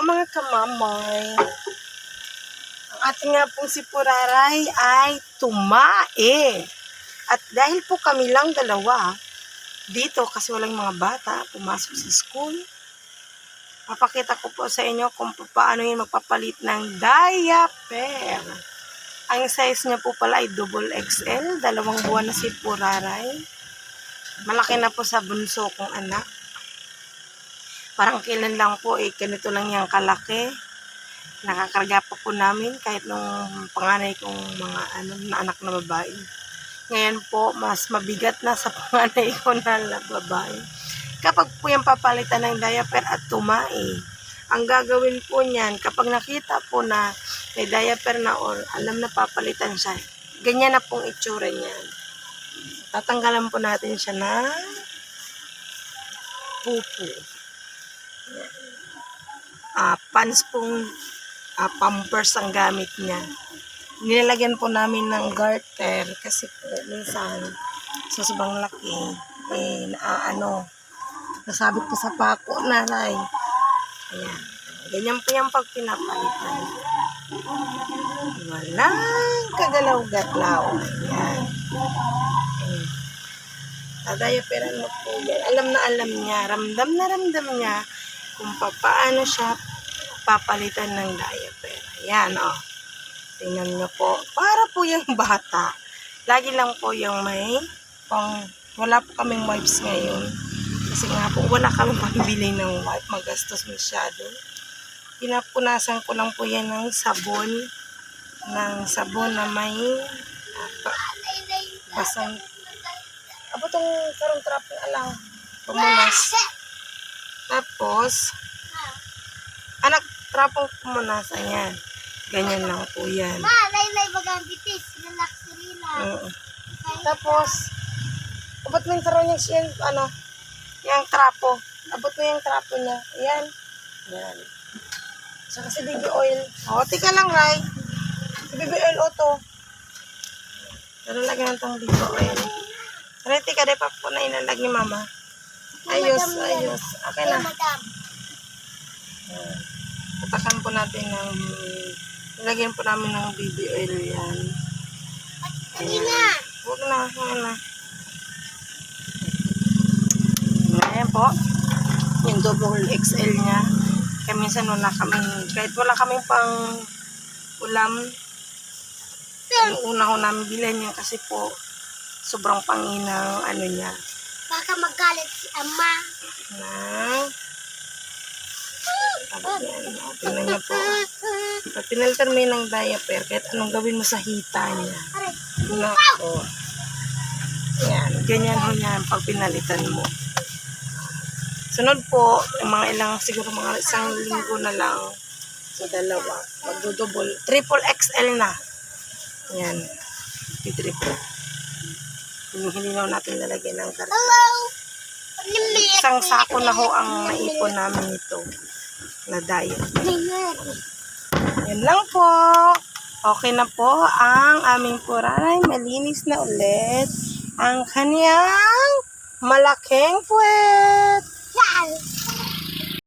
mga kamamay. Ang ating nga pong si Puraray ay tumae. At dahil po kami lang dalawa dito kasi walang mga bata pumasok sa school, papakita ko po sa inyo kung paano yung magpapalit ng diaper. Ang size niya po pala ay double XL. 2 buwan na si Puraray. Malaki na po sa bunso kong anak. Parang kailan lang po ganito lang yung kalaki. Nakakarga pa po namin kahit nung panganay kong mga anak na babae. Ngayon po, mas mabigat na sa panganay ko na babae. Kapag po yung papalitan ng diaper at tumae, ang gagawin po niyan, kapag nakita po na may diaper na or alam na papalitan siya, ganyan na pong itsura niyan. Tatanggalan po natin siya na pupo. Pants pong pampers ang gamit niya. Nilalagyan po namin ng garter kasi po minsan sa sobrang laki nasabit po sa pako na ray. Ayan. Ganyan po yung pag pinapalitan. Walang kagalaw-gatlaw. Ayan. Tadayaperan mo po yan. Alam na alam niya. Ramdam na ramdam niya kung paano siya papalitan ng diaper. Ayan, o. Tingnan nyo po. Para po yung bata. Lagi lang po yung may wala po kaming wipes ngayon. Kasi nga po, wala kaming pambili ng wipe. Magastos masyado. Pinapunasan ko lang po yan ng sabon. Na may basang. Abo tong karong trapong alang. Pumunas. Tapos, anak, trapong pumunasan yan. Ganyan lang po yan. Laylay bagang bitis. Nalaksiri lang. Tapos, abot mo yung karoon yung trapo. Abot mo yung trapo niya. Ayan. Ayan. Saka si baby oil. Tika lang, Ray. Si baby oil, to. Nalalagyan itong baby oil. Ray, tika, pa po na inalag ni mama. Ayos. Okay na. Tatakan po natin nilagyan po namin ng baby oil yan. Ayan. Huwag na. Ngayon po, yung double XL niya. Kaya minsan kahit wala kaming pang ulam, yung una ko namin bilhin niya kasi po, sobrang panginang niya. Baka magalit si ama. Tingnan niyo po. Pag pinalitan mo yun ng diaper, kahit anong gawin mo sa hita niya. Nako. Yan. Ganyan ho yan pag pinalitan mo. Sunod po, siguro mga isang linggo na lang sa dalawa. Magdudouble. Triple XL na. Yan. Triple. Hindi na natin lalagyan ng karton. Hello! Isang sako na ho ang naipon namin ito. Na diet. Yan lang po. Okay na po ang aming Puraray. Malinis na ulit ang kanyang malaking puwet. Yan!